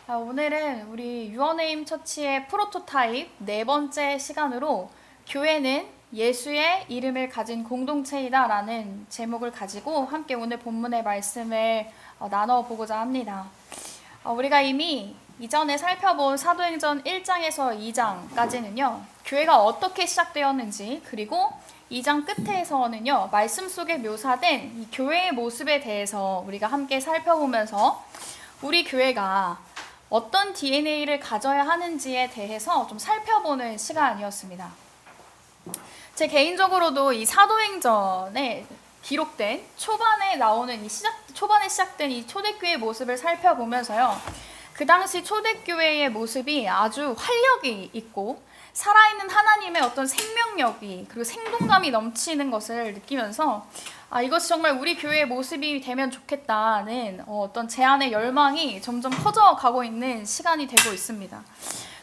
오늘은 우리 유어네임 처치의 프로토타입 네 번째 시간으로 교회는 예수의 이름을 가진 공동체이다 라는 제목을 가지고 함께 오늘 본문의 말씀을 나눠보고자 합니다. 우리가 이미 이전에 살펴본 사도행전 1장에서 2장까지는요 교회가 어떻게 시작되었는지, 그리고 2장 끝에서는요 말씀 속에 묘사된 이 교회의 모습에 대해서 우리가 함께 살펴보면서 우리 교회가 어떤 DNA를 가져야 하는지에 대해서 좀 살펴보는 시간이었습니다. 제 개인적으로도 이 사도행전에 기록된 초반에 나오는 초반에 시작된 이 초대교회의 모습을 살펴보면서요, 그 당시 초대교회의 모습이 아주 활력이 있고 살아있는 하나님의 어떤 생명력이, 그리고 생동감이 넘치는 것을 느끼면서 이것이 정말 우리 교회의 모습이 되면 좋겠다는 어떤 제안의 열망이 점점 커져가고 있는 시간이 되고 있습니다.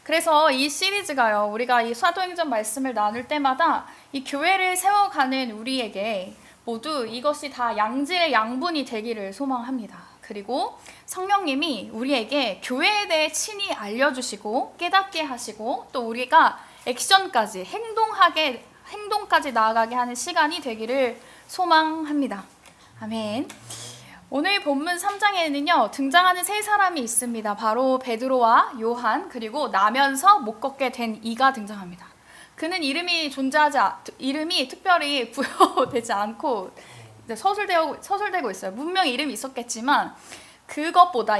그래서 이 시리즈가요, 우리가 이 사도행전 말씀을 나눌 때마다 이 교회를 세워가는 우리에게 모두 이것이 다 양질의 양분이 되기를 소망합니다. 그리고 성령님이 우리에게 교회에 대해 친히 알려주시고 깨닫게 하시고 또 우리가 액션까지 행동까지 나아가게 하는 시간이 되기를 소망합니다. 아멘. 오늘 본문 3장에는요 등장하는 세 사람이 있습니다. 바로 베드로와 요한, 그리고 나면서 못 걷게 된 이가 등장합니다. 그는 이름이 특별히 부여되지 않고 서술되고 있어요. 분명히 이름이 있었겠지만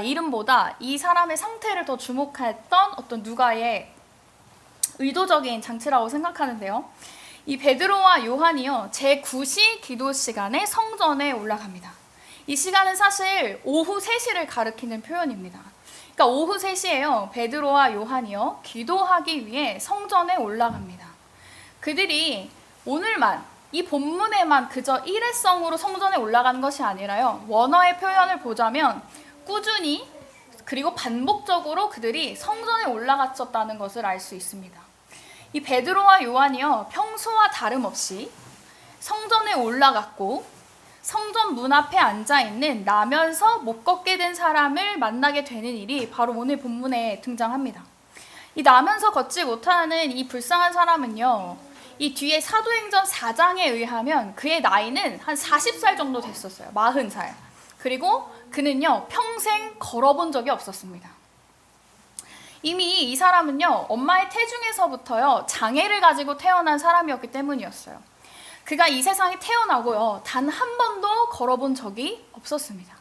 이름보다 이 사람의 상태를 더 주목했던 어떤 누가의 의도적인 장치라고 생각하는데요. 이 베드로와 요한이요 제9시 기도 시간에 성전에 올라갑니다. 이 시간은 사실 오후 3시를 가리키는 표현입니다. 그러니까 오후 3시에요 베드로와 요한이요 기도하기 위해 성전에 올라갑니다. 그들이 오늘만 이 본문에만 그저 일회성으로 성전에 올라가는 것이 아니라요, 원어의 표현을 보자면 꾸준히 그리고 반복적으로 그들이 성전에 올라갔었다는 것을 알 수 있습니다. 이 베드로와 요한이요 평소와 다름없이 성전에 올라갔고 성전 문 앞에 앉아있는 나면서 못 걷게 된 사람을 만나게 되는 일이 바로 오늘 본문에 등장합니다. 이 나면서 걷지 못하는 이 불쌍한 사람은요, 이 뒤에 사도행전 4장에 의하면 그의 나이는 한 40살 정도 됐었어요. 40살. 그리고 그는요 평생 걸어본 적이 없었습니다. 이미 이 사람은요 엄마의 태중에서부터요 장애를 가지고 태어난 사람이었기 때문이었어요. 그가 이 세상에 태어나고요 단 한 번도 걸어본 적이 없었습니다.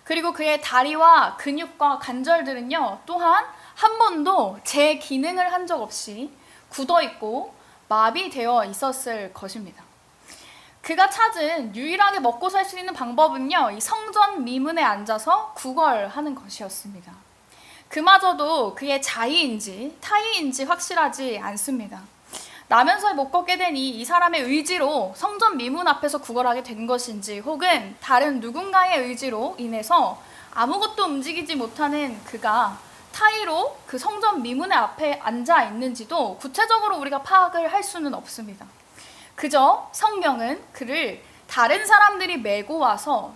그리고 그의 다리와 근육과 관절들은요 또한 한 번도 재기능을 한 적 없이 굳어있고 마비되어 있었을 것입니다. 그가 찾은 유일하게 먹고 살 수 있는 방법은요 이 성전 미문에 앉아서 구걸하는 것이었습니다. 그마저도 그의 자의인지 타의인지 확실하지 않습니다. 나면서 못 걷게 된 이 사람의 의지로 성전 미문 앞에서 구걸하게 된 것인지, 혹은 다른 누군가의 의지로 인해서 아무것도 움직이지 못하는 그가 타의로 그 성전 미문의 앞에 앉아 있는지도 구체적으로 우리가 파악을 할 수는 없습니다. 그저 성경은 그를 다른 사람들이 메고 와서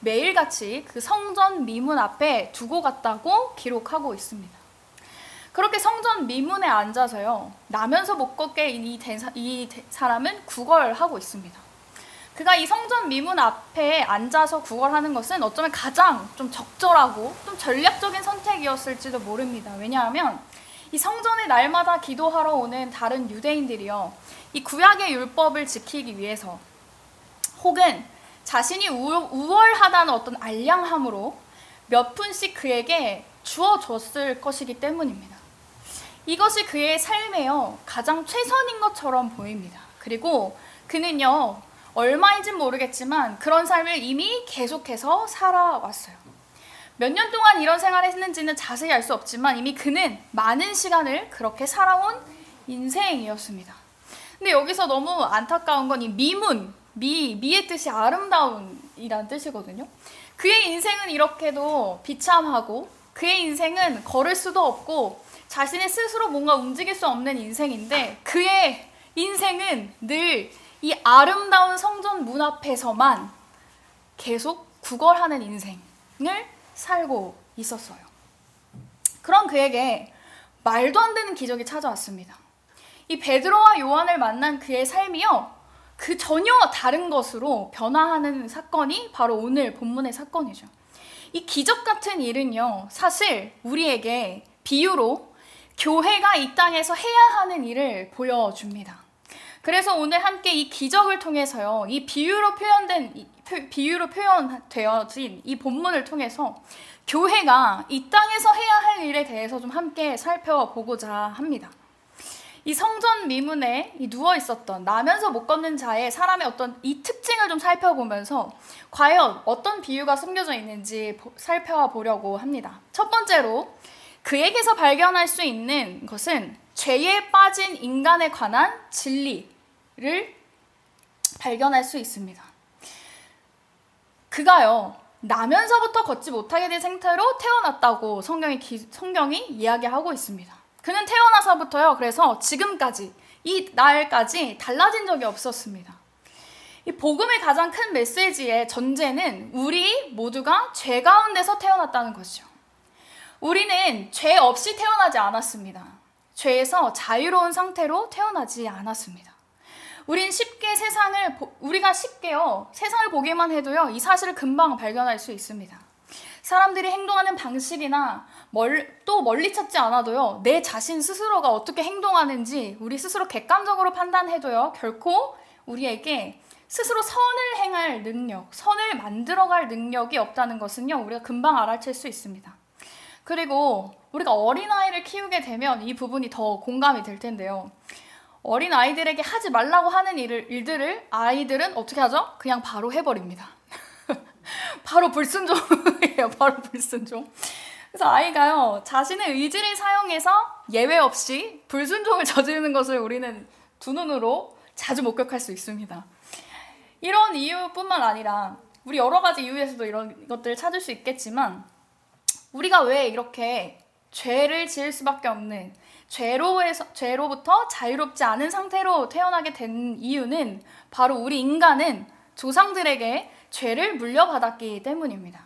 매일같이 그 성전 미문 앞에 두고 갔다고 기록하고 있습니다. 그렇게 성전 미문에 앉아서요 나면서 못 걷게 이 사람은 구걸하고 있습니다. 그가 이 성전 미문 앞에 앉아서 구걸하는 것은 어쩌면 가장 좀 적절하고 좀 전략적인 선택이었을지도 모릅니다. 왜냐하면 이 성전에 날마다 기도하러 오는 다른 유대인들이요 이 구약의 율법을 지키기 위해서, 혹은 자신이 우월하다는 어떤 알량함으로 몇 푼씩 그에게 주어줬을 것이기 때문입니다. 이것이 그의 삶에요 가장 최선인 것처럼 보입니다. 그리고 그는요 얼마인진 모르겠지만 그런 삶을 이미 계속해서 살아왔어요. 몇 년 동안 이런 생활을 했는지는 자세히 알 수 없지만 이미 그는 많은 시간을 그렇게 살아온 인생이었습니다. 근데 여기서 너무 안타까운 건 이 미의 뜻이 아름다운이라는 뜻이거든요. 그의 인생은 이렇게도 비참하고 그의 인생은 걸을 수도 없고 자신의 스스로 뭔가 움직일 수 없는 인생인데, 그의 인생은 늘 이 아름다운 성전 문 앞에서만 계속 구걸하는 인생을 살고 있었어요. 그런 그에게 말도 안 되는 기적이 찾아왔습니다. 이 베드로와 요한을 만난 그의 삶이요, 그 전혀 다른 것으로 변화하는 사건이 바로 오늘 본문의 사건이죠. 이 기적 같은 일은요, 사실 우리에게 비유로 교회가 이 땅에서 해야 하는 일을 보여줍니다. 그래서 오늘 함께 이 기적을 통해서요, 이 비유로 표현되어진 이 본문을 통해서 교회가 이 땅에서 해야 할 일에 대해서 좀 함께 살펴보고자 합니다. 이 성전 미문에 누워 있었던 나면서 못 걷는 자의 사람의 어떤 이 특징을 좀 살펴보면서 과연 어떤 비유가 숨겨져 있는지 살펴보려고 합니다. 첫 번째로 그에게서 발견할 수 있는 것은 죄에 빠진 인간에 관한 진리를 발견할 수 있습니다. 그가요, 나면서부터 걷지 못하게 된 상태로 태어났다고 성경이 이야기하고 있습니다. 그는 태어나서부터요, 그래서 지금까지, 이 날까지 달라진 적이 없었습니다. 이 복음의 가장 큰 메시지의 전제는 우리 모두가 죄 가운데서 태어났다는 것이죠. 우리는 죄 없이 태어나지 않았습니다. 죄에서 자유로운 상태로 태어나지 않았습니다. 우리가 쉽게요, 세상을 보기만 해도요, 이 사실을 금방 발견할 수 있습니다. 사람들이 행동하는 방식이나 또 멀리 찾지 않아도요, 내 자신 스스로가 어떻게 행동하는지 우리 스스로 객관적으로 판단해도요, 결코 우리에게 스스로 선을 행할 능력, 선을 만들어갈 능력이 없다는 것은요, 우리가 금방 알아챌 수 있습니다. 그리고 우리가 어린아이를 키우게 되면 이 부분이 더 공감이 될 텐데요. 어린아이들에게 하지 말라고 하는 일들을 아이들은 어떻게 하죠? 그냥 바로 해버립니다. 바로 불순종이에요. 바로 불순종. 그래서 아이가요, 자신의 의지를 사용해서 예외 없이 불순종을 저지르는 것을 우리는 두 눈으로 자주 목격할 수 있습니다. 이런 이유뿐만 아니라 우리 여러 가지 이유에서도 이런 것들을 찾을 수 있겠지만, 우리가 왜 이렇게 죄를 지을 수밖에 없는, 죄로부터 자유롭지 않은 상태로 태어나게 된 이유는 바로 우리 인간은 조상들에게 죄를 물려받았기 때문입니다.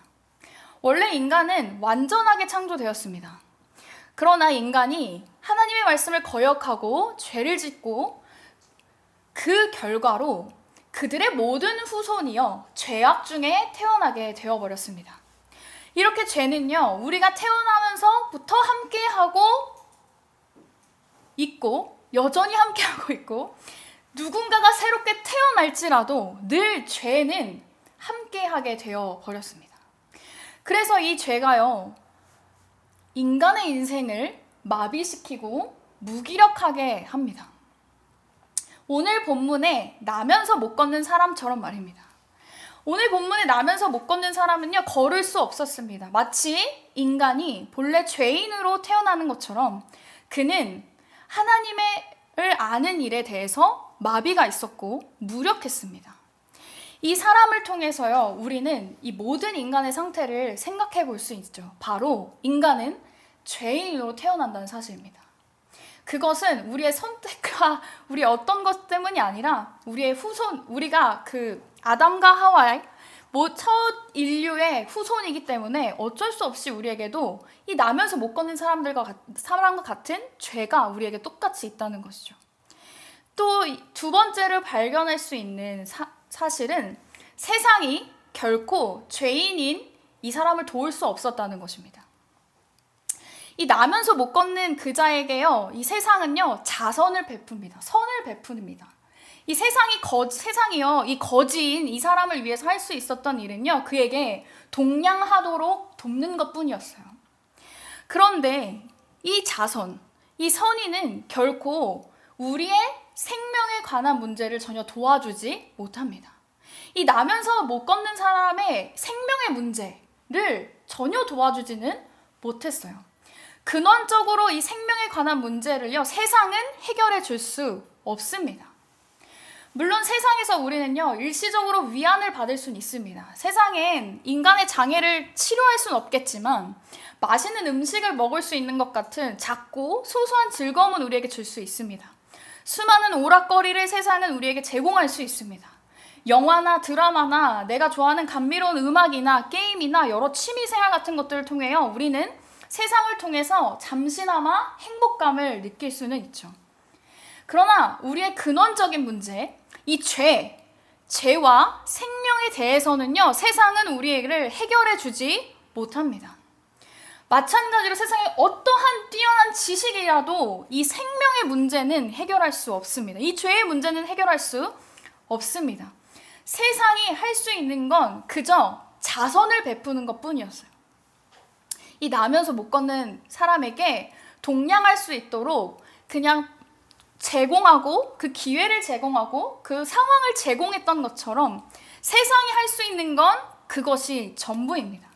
원래 인간은 완전하게 창조되었습니다. 그러나 인간이 하나님의 말씀을 거역하고 죄를 짓고 그 결과로 그들의 모든 후손이요, 죄악 중에 태어나게 되어버렸습니다. 이렇게 죄는요, 우리가 태어나면서부터 함께하고 있고, 여전히 함께하고 있고, 누군가가 새롭게 태어날지라도 늘 죄는 함께하게 되어버렸습니다. 그래서 이 죄가요, 인간의 인생을 마비시키고 무기력하게 합니다. 오늘 본문에 나면서 못 걷는 사람처럼 말입니다. 오늘 본문에 나면서 못 걷는 사람은요, 걸을 수 없었습니다. 마치 인간이 본래 죄인으로 태어나는 것처럼 그는 하나님을 아는 일에 대해서 마비가 있었고 무력했습니다. 이 사람을 통해서요, 우리는 이 모든 인간의 상태를 생각해 볼 수 있죠. 바로 인간은 죄인으로 태어난다는 사실입니다. 그것은 우리의 선택과 우리의 어떤 것 때문이 아니라 우리의 후손, 우리가 그 아담과 하와의 첫 인류의 후손이기 때문에 어쩔 수 없이 우리에게도 이 나면서 못 걷는 사람과 같은 죄가 우리에게 똑같이 있다는 것이죠. 또 두 번째로 발견할 수 있는 사실은 세상이 결코 죄인인 이 사람을 도울 수 없었다는 것입니다. 이 나면서 못 걷는 그 자에게요, 이 세상은요, 자선을 베풉니다. 선을 베풉니다. 이 세상이요, 이 거지인 이 사람을 위해서 할 수 있었던 일은요, 그에게 동냥하도록 돕는 것 뿐이었어요. 그런데 이 자선, 이 선의는 결코 우리의 생명에 관한 문제를 전혀 도와주지 못합니다. 이 나면서 못 걷는 사람의 생명의 문제를 전혀 도와주지는 못했어요. 근원적으로 이 생명에 관한 문제를요, 세상은 해결해 줄 수 없습니다. 물론 세상에서 우리는요, 일시적으로 위안을 받을 수는 있습니다. 세상엔 인간의 장애를 치료할 수는 없겠지만 맛있는 음식을 먹을 수 있는 것 같은 작고 소소한 즐거움은 우리에게 줄 수 있습니다. 수많은 오락거리를 세상은 우리에게 제공할 수 있습니다. 영화나 드라마나 내가 좋아하는 감미로운 음악이나 게임이나 여러 취미생활 같은 것들을 통해요, 우리는 세상을 통해서 잠시나마 행복감을 느낄 수는 있죠. 그러나 우리의 근원적인 문제, 이 죄와 생명에 대해서는요, 세상은 우리를 해결해 주지 못합니다. 마찬가지로 세상에 어떠한 뛰어난 지식이라도 이 생명의 문제는 해결할 수 없습니다. 이 죄의 문제는 해결할 수 없습니다. 세상이 할 수 있는 건 그저 자선을 베푸는 것뿐이었어요. 이 나면서 못 걷는 사람에게 동냥할 수 있도록 그냥 제공하고 그 기회를 제공하고 그 상황을 제공했던 것처럼 세상이 할 수 있는 건 그것이 전부입니다.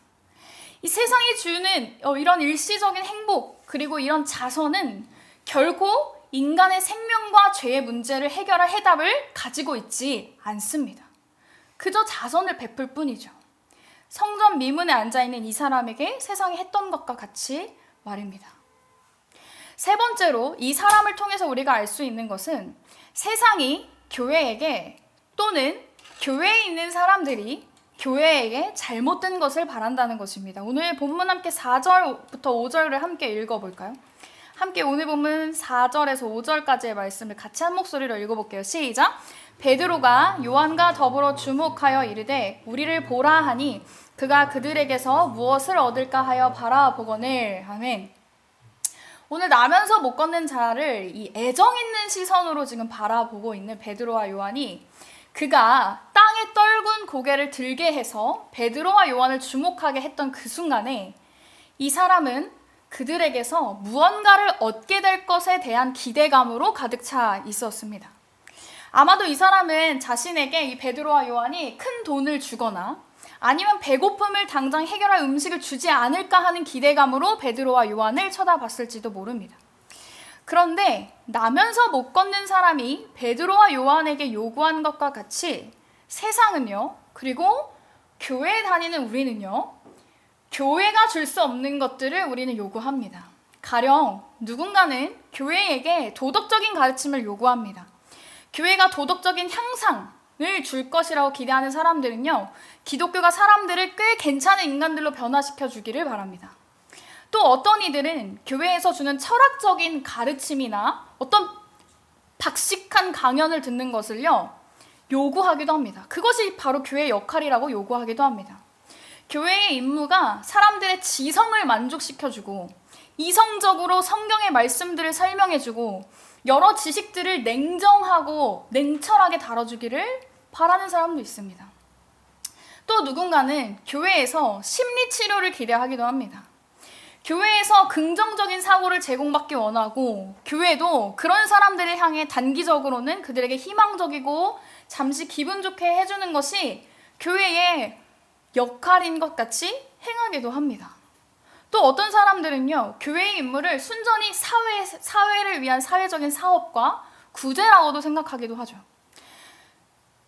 이 세상이 주는 이런 일시적인 행복 그리고 이런 자선은 결코 인간의 생명과 죄의 문제를 해결할 해답을 가지고 있지 않습니다. 그저 자선을 베풀 뿐이죠. 성전 미문에 앉아있는 이 사람에게 세상이 했던 것과 같이 말입니다. 세 번째로 이 사람을 통해서 우리가 알 수 있는 것은 세상이 교회에게 또는 교회에 있는 사람들이 교회에게 잘못된 것을 바란다는 것입니다. 오늘 본문 함께 4절부터 5절을 함께 읽어볼까요? 함께 오늘 본문 4절에서 5절까지의 말씀을 같이 한 목소리로 읽어볼게요. 시작! 베드로가 요한과 더불어 주목하여 이르되 우리를 보라 하니 그가 그들에게서 무엇을 얻을까 하여 바라보거늘. 아멘. 오늘 나면서 못 걷는 자를 이 애정 있는 시선으로 지금 바라보고 있는 베드로와 요한이 그가 땅에 떨군 고개를 들게 해서 베드로와 요한을 주목하게 했던 그 순간에 이 사람은 그들에게서 무언가를 얻게 될 것에 대한 기대감으로 가득 차 있었습니다. 아마도 이 사람은 자신에게 이 베드로와 요한이 큰 돈을 주거나 아니면 배고픔을 당장 해결할 음식을 주지 않을까 하는 기대감으로 베드로와 요한을 쳐다봤을지도 모릅니다. 그런데 나면서 못 걷는 사람이 베드로와 요한에게 요구한 것과 같이 세상은요, 그리고 교회에 다니는 우리는요, 교회가 줄 수 없는 것들을 우리는 요구합니다. 가령 누군가는 교회에게 도덕적인 가르침을 요구합니다. 교회가 도덕적인 향상을 줄 것이라고 기대하는 사람들은요, 기독교가 사람들을 꽤 괜찮은 인간들로 변화시켜 주기를 바랍니다. 또 어떤 이들은 교회에서 주는 철학적인 가르침이나 어떤 박식한 강연을 듣는 것을요, 요구하기도 합니다. 그것이 바로 교회의 역할이라고 요구하기도 합니다. 교회의 임무가 사람들의 지성을 만족시켜주고 이성적으로 성경의 말씀들을 설명해주고 여러 지식들을 냉정하고 냉철하게 다뤄주기를 바라는 사람도 있습니다. 또 누군가는 교회에서 심리치료를 기대하기도 합니다. 교회에서 긍정적인 사고를 제공받기 원하고 교회도 그런 사람들을 향해 단기적으로는 그들에게 희망적이고 잠시 기분 좋게 해주는 것이 교회의 역할인 것 같이 행하기도 합니다. 또 어떤 사람들은요, 교회의 임무를 순전히 사회를 위한 사회적인 사업과 구제라고도 생각하기도 하죠.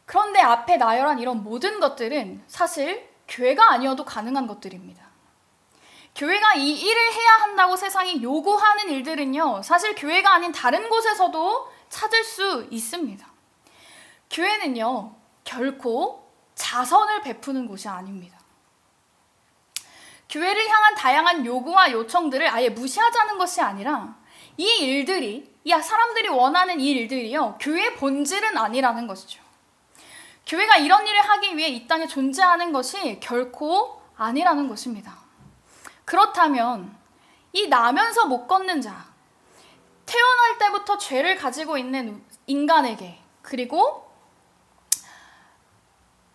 그런데 앞에 나열한 이런 모든 것들은 사실 교회가 아니어도 가능한 것들입니다. 교회가 이 일을 해야 한다고 세상이 요구하는 일들은요, 사실 교회가 아닌 다른 곳에서도 찾을 수 있습니다. 교회는요, 결코 자선을 베푸는 곳이 아닙니다. 교회를 향한 다양한 요구와 요청들을 아예 무시하자는 것이 아니라 이 일들이, 사람들이 원하는 이 일들이요, 교회의 본질은 아니라는 것이죠. 교회가 이런 일을 하기 위해 이 땅에 존재하는 것이 결코 아니라는 것입니다. 그렇다면 이 나면서 못 걷는 자, 태어날 때부터 죄를 가지고 있는 인간에게, 그리고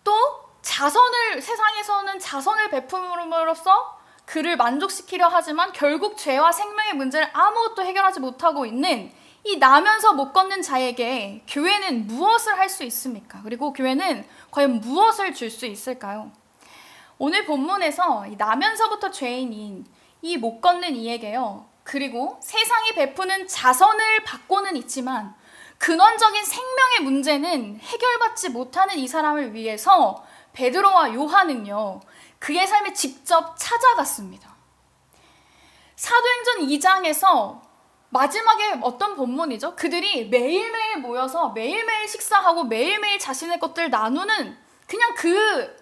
또 세상에서는 자선을 베품으로써 그를 만족시키려 하지만 결국 죄와 생명의 문제를 아무것도 해결하지 못하고 있는 이 나면서 못 걷는 자에게 교회는 무엇을 할 수 있습니까? 그리고 교회는 과연 무엇을 줄 수 있을까요? 오늘 본문에서 이 나면서부터 죄인인 이 못 걷는 이에게요, 그리고 세상이 베푸는 자선을 받고는 있지만 근원적인 생명의 문제는 해결받지 못하는 이 사람을 위해서 베드로와 요한은요, 그의 삶에 직접 찾아갔습니다. 사도행전 2장에서 마지막에 어떤 본문이죠? 그들이 매일매일 모여서 매일매일 식사하고 매일매일 자신의 것들을 나누는 그냥 그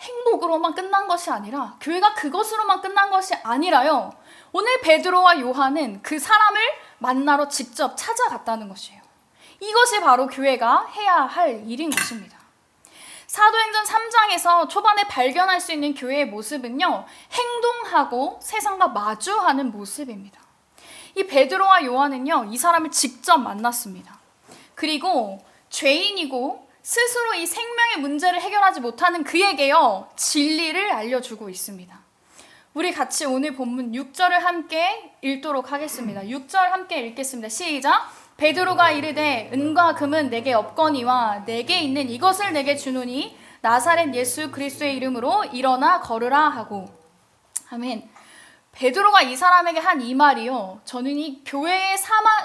행복으로만 끝난 것이 아니라, 교회가 그것으로만 끝난 것이 아니라요, 오늘 베드로와 요한은 그 사람을 만나러 직접 찾아갔다는 것이에요. 이것이 바로 교회가 해야 할 일인 것입니다. 사도행전 3장에서 초반에 발견할 수 있는 교회의 모습은요, 행동하고 세상과 마주하는 모습입니다. 이 베드로와 요한은요, 이 사람을 직접 만났습니다. 그리고 죄인이고 스스로 이 생명의 문제를 해결하지 못하는 그에게요, 진리를 알려주고 있습니다. 우리 같이 오늘 본문 6절을 함께 읽도록 하겠습니다. 6절 함께 읽겠습니다. 시작! 베드로가 이르되 은과 금은 내게 없거니와 내게 있는 이것을 내게 주노니 나사렛 예수 그리스도의 이름으로 일어나 걸으라 하고. 아멘. 베드로가 이 사람에게 한 이 말이요, 저는 이 교회의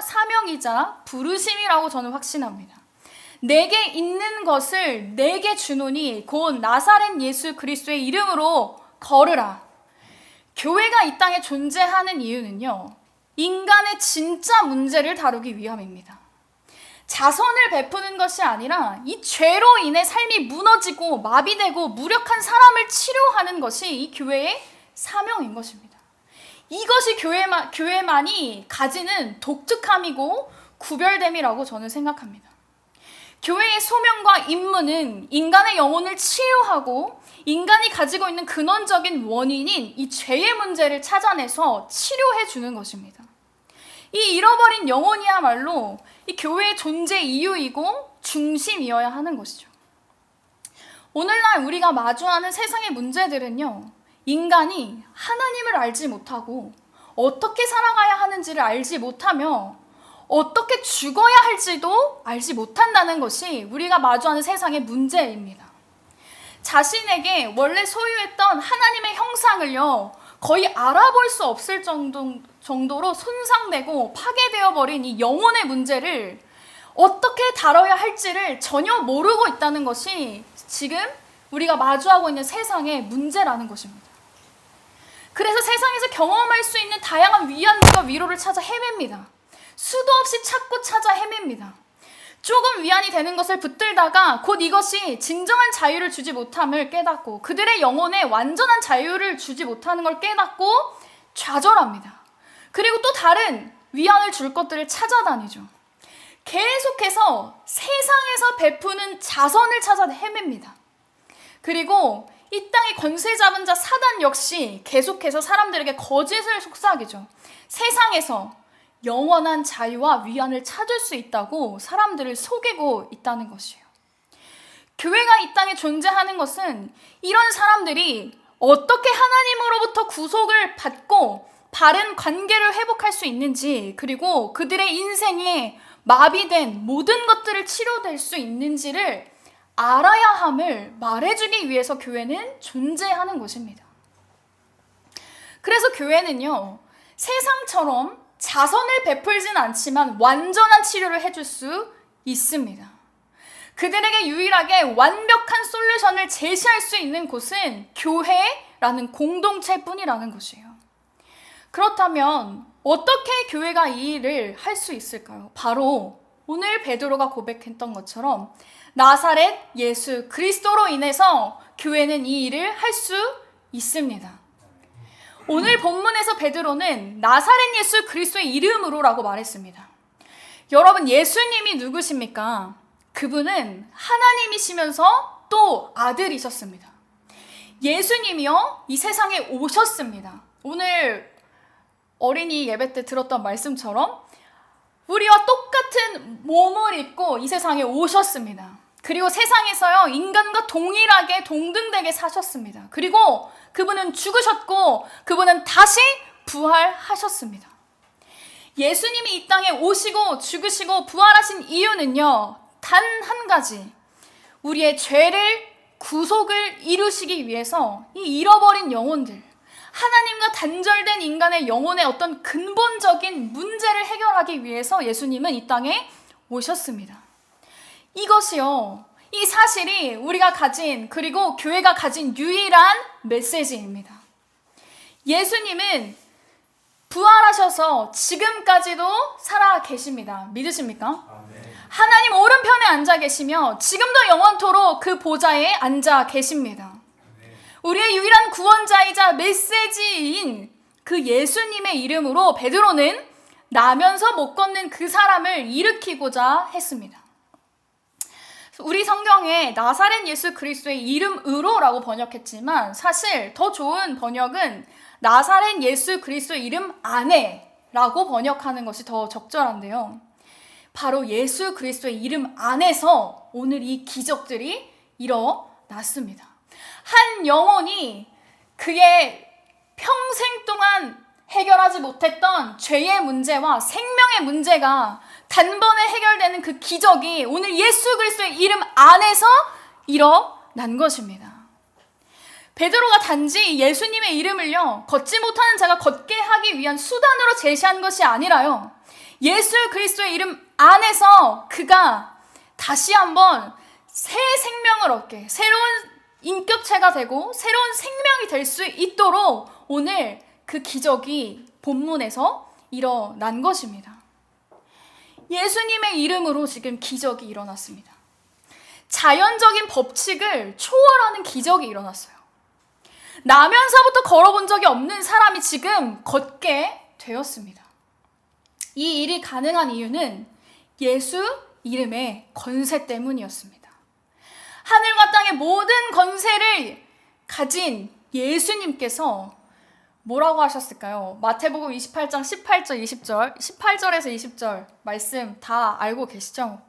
사명이자 부르심이라고 저는 확신합니다. 내게 있는 것을 내게 주노니 곧 나사렛 예수 그리스도의 이름으로 걸으라. 교회가 이 땅에 존재하는 이유는요, 인간의 진짜 문제를 다루기 위함입니다. 자선을 베푸는 것이 아니라 이 죄로 인해 삶이 무너지고 마비되고 무력한 사람을 치료하는 것이 이 교회의 사명인 것입니다. 이것이 교회만이 가지는 독특함이고 구별됨이라고 저는 생각합니다. 교회의 소명과 임무는 인간의 영혼을 치유하고 인간이 가지고 있는 근원적인 원인인 이 죄의 문제를 찾아내서 치료해 주는 것입니다. 이 잃어버린 영혼이야말로 이 교회의 존재 이유이고 중심이어야 하는 것이죠. 오늘날 우리가 마주하는 세상의 문제들은요, 인간이 하나님을 알지 못하고 어떻게 살아가야 하는지를 알지 못하며 어떻게 죽어야 할지도 알지 못한다는 것이 우리가 마주하는 세상의 문제입니다. 자신에게 원래 소유했던 하나님의 형상을요, 거의 알아볼 수 없을 정도로 손상되고 파괴되어 버린 이 영혼의 문제를 어떻게 다뤄야 할지를 전혀 모르고 있다는 것이 지금 우리가 마주하고 있는 세상의 문제라는 것입니다. 그래서 세상에서 경험할 수 있는 다양한 위안과 위로를 찾아 헤맵니다. 수도 없이 찾고 찾아 헤맵니다. 조금 위안이 되는 것을 붙들다가 곧 이것이 진정한 자유를 주지 못함을 깨닫고 그들의 영혼에 완전한 자유를 주지 못하는 걸 깨닫고 좌절합니다. 그리고 또 다른 위안을 줄 것들을 찾아다니죠. 계속해서 세상에서 베푸는 자선을 찾아 헤맵니다. 그리고 이 땅의 권세 잡은 자 사단 역시 계속해서 사람들에게 거짓을 속삭이죠. 세상에서 영원한 자유와 위안을 찾을 수 있다고 사람들을 속이고 있다는 것이에요. 교회가 이 땅에 존재하는 것은 이런 사람들이 어떻게 하나님으로부터 구속을 받고 바른 관계를 회복할 수 있는지, 그리고 그들의 인생에 마비된 모든 것들을 치료될 수 있는지를 알아야 함을 말해주기 위해서 교회는 존재하는 것입니다. 그래서 교회는요, 세상처럼 자선을 베풀진 않지만 완전한 치료를 해줄 수 있습니다. 그들에게 유일하게 완벽한 솔루션을 제시할 수 있는 곳은 교회라는 공동체뿐이라는 것이에요. 그렇다면 어떻게 교회가 이 일을 할 수 있을까요? 바로 오늘 베드로가 고백했던 것처럼 나사렛 예수 그리스도로 인해서 교회는 이 일을 할 수 있습니다. 오늘 본문에서 베드로는 나사렛 예수 그리스도의 이름으로라고 말했습니다. 여러분, 예수님이 누구십니까? 그분은 하나님이시면서 또 아들이셨습니다. 예수님이요, 이 세상에 오셨습니다. 오늘 어린이 예배 때 들었던 말씀처럼 우리와 똑같은 몸을 입고 이 세상에 오셨습니다. 그리고 세상에서요, 인간과 동일하게 동등되게 사셨습니다. 그리고 그분은 죽으셨고 그분은 다시 부활하셨습니다. 예수님이 이 땅에 오시고 죽으시고 부활하신 이유는요, 단 한 가지, 우리의 죄를 구속을 이루시기 위해서 이 잃어버린 영혼들, 하나님과 단절된 인간의 영혼의 어떤 근본적인 문제를 해결하기 위해서 예수님은 이 땅에 오셨습니다. 이것이요, 이 사실이 우리가 가진, 그리고 교회가 가진 유일한 메시지입니다. 예수님은 부활하셔서 지금까지도 살아 계십니다. 믿으십니까? 아멘. 하나님 오른편에 앉아 계시며 지금도 영원토록 그 보좌에 앉아 계십니다. 아멘. 우리의 유일한 구원자이자 메시지인 그 예수님의 이름으로 베드로는 나면서 못 걷는 그 사람을 일으키고자 했습니다. 우리 성경에 나사렛 예수 그리스도의 이름으로라고 번역했지만 사실 더 좋은 번역은 나사렛 예수 그리스도의 이름 안에라고 번역하는 것이 더 적절한데요. 바로 예수 그리스도의 이름 안에서 오늘 이 기적들이 일어났습니다. 한 영혼이 그의 평생 동안 해결하지 못했던 죄의 문제와 생명의 문제가 단번에 해결되는 그 기적이 오늘 예수 그리스도의 이름 안에서 일어난 것입니다. 베드로가 단지 예수님의 이름을요, 걷지 못하는 자가 걷게 하기 위한 수단으로 제시한 것이 아니라요, 예수 그리스도의 이름 안에서 그가 다시 한번 새 생명을 얻게, 새로운 인격체가 되고 새로운 생명이 될 수 있도록 오늘 그 기적이 본문에서 일어난 것입니다. 예수님의 이름으로 지금 기적이 일어났습니다. 자연적인 법칙을 초월하는 기적이 일어났어요. 나면서부터 걸어본 적이 없는 사람이 지금 걷게 되었습니다. 이 일이 가능한 이유는 예수 이름의 권세 때문이었습니다. 하늘과 땅의 모든 권세를 가진 예수님께서 뭐라고 하셨을까요? 마태복음 28장 18절, 20절, 18절에서 20절 말씀 다 알고 계시죠?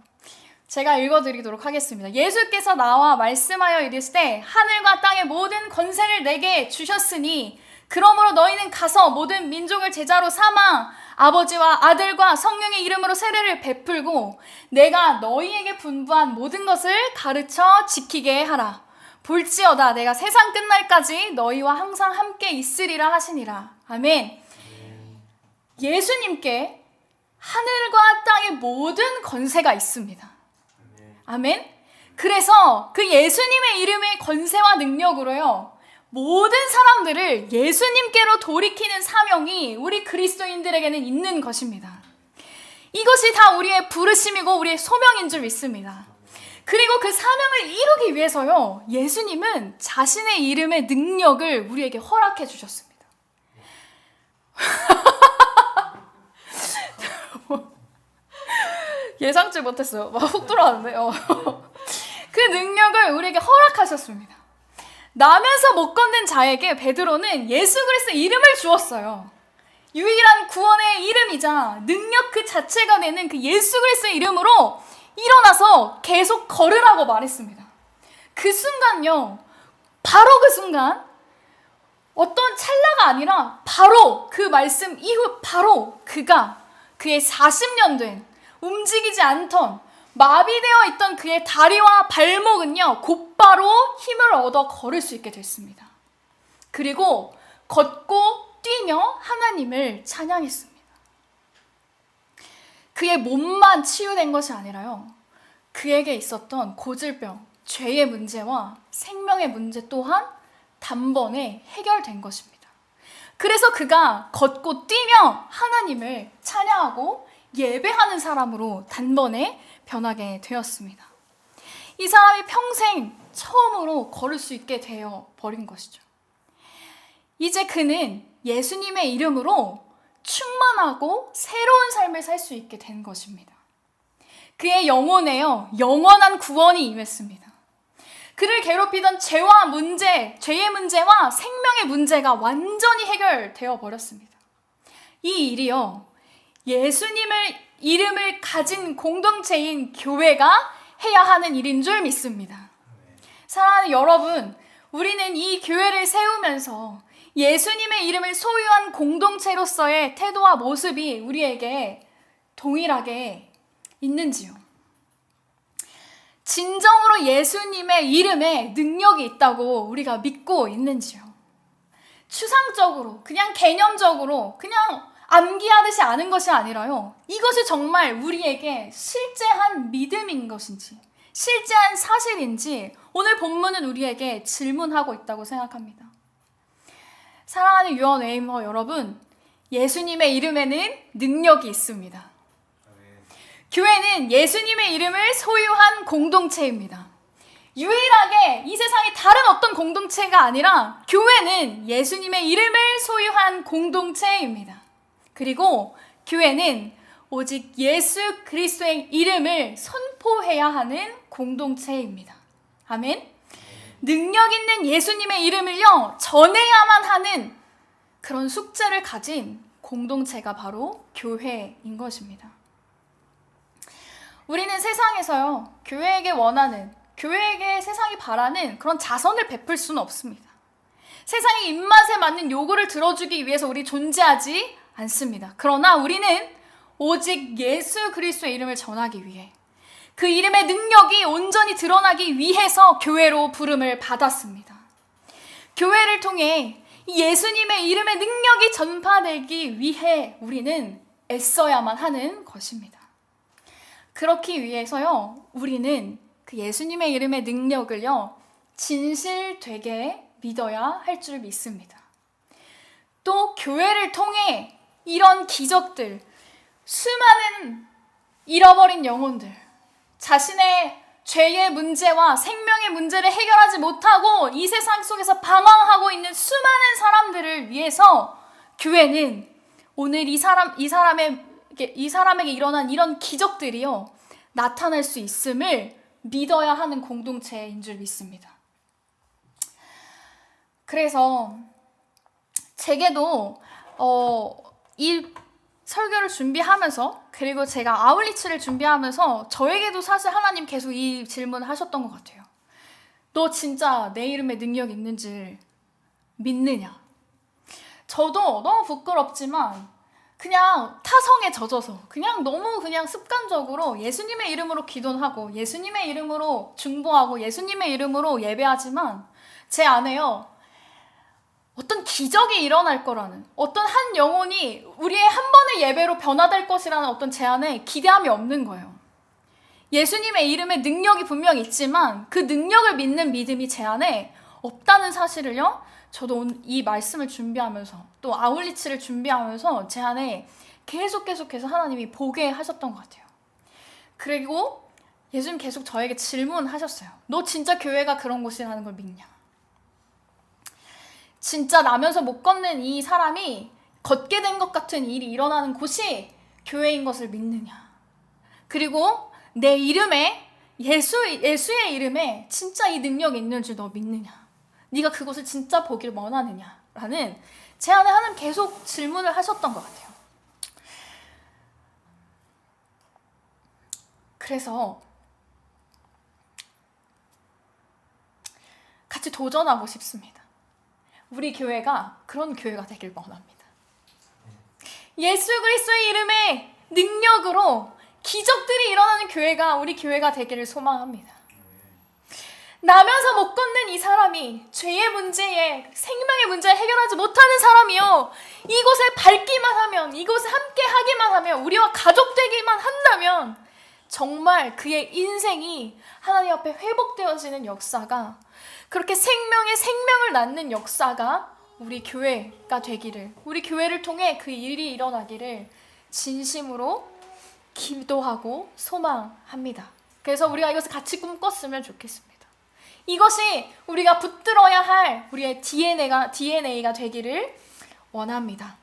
제가 읽어드리도록 하겠습니다. 예수께서 나와 말씀하여 이르시되 하늘과 땅의 모든 권세를 내게 주셨으니 그러므로 너희는 가서 모든 민족을 제자로 삼아 아버지와 아들과 성령의 이름으로 세례를 베풀고 내가 너희에게 분부한 모든 것을 가르쳐 지키게 하라. 볼지어다 내가 세상 끝날까지 너희와 항상 함께 있으리라 하시니라. 아멘. 예수님께 하늘과 땅의 모든 권세가 있습니다. 아멘. 그래서 그 예수님의 이름의 권세와 능력으로요, 모든 사람들을 예수님께로 돌이키는 사명이 우리 그리스도인들에게는 있는 것입니다. 이것이 다 우리의 부르심이고 우리의 소명인 줄 믿습니다. 그리고 그 사명을 이루기 위해서요, 예수님은 자신의 이름의 능력을 우리에게 허락해 주셨습니다. 예상치 못했어요. 막 훅 들어왔는데요. 그 능력을 우리에게 허락하셨습니다. 나면서 못 걷는 자에게 베드로는 예수 그리스도의 이름을 주었어요. 유일한 구원의 이름이자 능력 그 자체가 되는 그 예수 그리스도의 이름으로 일어나서 계속 걸으라고 말했습니다. 그 순간요, 바로 그 순간, 어떤 찰나가 아니라 바로 그 말씀 이후 바로 그가 그의 40년 된 움직이지 않던 마비되어 있던 그의 다리와 발목은요, 곧바로 힘을 얻어 걸을 수 있게 됐습니다. 그리고 걷고 뛰며 하나님을 찬양했습니다. 그의 몸만 치유된 것이 아니라요, 그에게 있었던 고질병, 죄의 문제와 생명의 문제 또한 단번에 해결된 것입니다. 그래서 그가 걷고 뛰며 하나님을 찬양하고 예배하는 사람으로 단번에 변하게 되었습니다. 이 사람이 평생 처음으로 걸을 수 있게 되어 버린 것이죠. 이제 그는 예수님의 이름으로 충만하고 새로운 삶을 살 수 있게 된 것입니다. 그의 영혼에요, 영원한 구원이 임했습니다. 그를 괴롭히던 죄와 문제, 죄의 문제와 생명의 문제가 완전히 해결되어 버렸습니다. 이 일이요, 예수님의 이름을 가진 공동체인 교회가 해야 하는 일인 줄 믿습니다. 사랑하는 여러분, 우리는 이 교회를 세우면서 예수님의 이름을 소유한 공동체로서의 태도와 모습이 우리에게 동일하게 있는지요? 진정으로 예수님의 이름에 능력이 있다고 우리가 믿고 있는지요? 추상적으로, 그냥 개념적으로, 그냥 암기하듯이 아는 것이 아니라요, 이것이 정말 우리에게 실제한 믿음인 것인지, 실제한 사실인지 오늘 본문은 우리에게 질문하고 있다고 생각합니다. 사랑하는 유언웨이머 여러분, 예수님의 이름에는 능력이 있습니다. 교회는 예수님의 이름을 소유한 공동체입니다. 유일하게 이 세상에 다른 어떤 공동체가 아니라 교회는 예수님의 이름을 소유한 공동체입니다. 그리고 교회는 오직 예수 그리스도의 이름을 선포해야 하는 공동체입니다. 아멘. 능력 있는 예수님의 이름을요 전해야만 하는 그런 숙제를 가진 공동체가 바로 교회인 것입니다. 우리는 세상에서요 교회에게 세상이 바라는 그런 자선을 베풀 수는 없습니다. 세상의 입맛에 맞는 요구를 들어주기 위해서 우리 존재하지 않습니다. 그러나 우리는 오직 예수 그리스도의 이름을 전하기 위해, 그 이름의 능력이 온전히 드러나기 위해서 교회로 부름을 받았습니다. 교회를 통해 예수님의 이름의 능력이 전파되기 위해 우리는 애써야만 하는 것입니다. 그렇기 위해서요 우리는 그 예수님의 이름의 능력을요 진실되게 믿어야 할 줄 믿습니다. 또 교회를 통해 이런 기적들, 수많은 잃어버린 영혼들, 자신의 죄의 문제와 생명의 문제를 해결하지 못하고 이 세상 속에서 방황하고 있는 수많은 사람들을 위해서 교회는 오늘 이 사람에게 일어난 이런 기적들이요 나타날 수 있음을 믿어야 하는 공동체인 줄 믿습니다. 그래서 제게도 이 설교를 준비하면서, 그리고 제가 아울리치를 준비하면서 저에게도 사실 하나님 계속 이 질문을 하셨던 것 같아요. 너 진짜 내 이름에 능력이 있는지 믿느냐? 저도 너무 부끄럽지만 그냥 타성에 젖어서 너무 습관적으로 예수님의 이름으로 기도하고 예수님의 이름으로 중보하고 예수님의 이름으로 예배하지만 제 안에요 어떤 기적이 일어날 거라는, 어떤 한 영혼이 우리의 한 번의 예배로 변화될 것이라는 어떤 제 안에 기대함이 없는 거예요. 예수님의 이름에 능력이 분명 있지만 그 능력을 믿는 믿음이 제 안에 없다는 사실을요 저도 오늘 이 말씀을 준비하면서 또 아울리치를 준비하면서 제 안에 계속해서 하나님이 보게 하셨던 것 같아요. 그리고 예수님 계속 저에게 질문하셨어요. 너 진짜 교회가 그런 곳이라는 걸 믿냐? 진짜 나면서 못 걷는 이 사람이 걷게 된 것 같은 일이 일어나는 곳이 교회인 것을 믿느냐? 그리고 내 이름에 예수의 이름에 진짜 이 능력이 있는 줄 너 믿느냐? 네가 그것을 진짜 보길 원하느냐? 라는 제 안에 하나님 계속 질문을 하셨던 것 같아요. 그래서 같이 도전하고 싶습니다. 우리 교회가 그런 교회가 되길 원합니다. 예수 그리스도의 이름의 능력으로 기적들이 일어나는 교회가 우리 교회가 되기를 소망합니다. 나면서 못 걷는 이 사람이 죄의 문제에, 생명의 문제를 해결하지 못하는 사람이요 이곳에 밟기만 하면, 이곳에 함께 하기만 하면, 우리와 가족 되기만 한다면 정말 그의 인생이 하나님 앞에 회복되어지는 역사가, 그렇게 생명을 낳는 역사가 우리 교회가 되기를, 우리 교회를 통해 그 일이 일어나기를 진심으로 기도하고 소망합니다. 그래서 우리가 이것을 같이 꿈꿨으면 좋겠습니다. 이것이 우리가 붙들어야 할 우리의 DNA가 되기를 원합니다.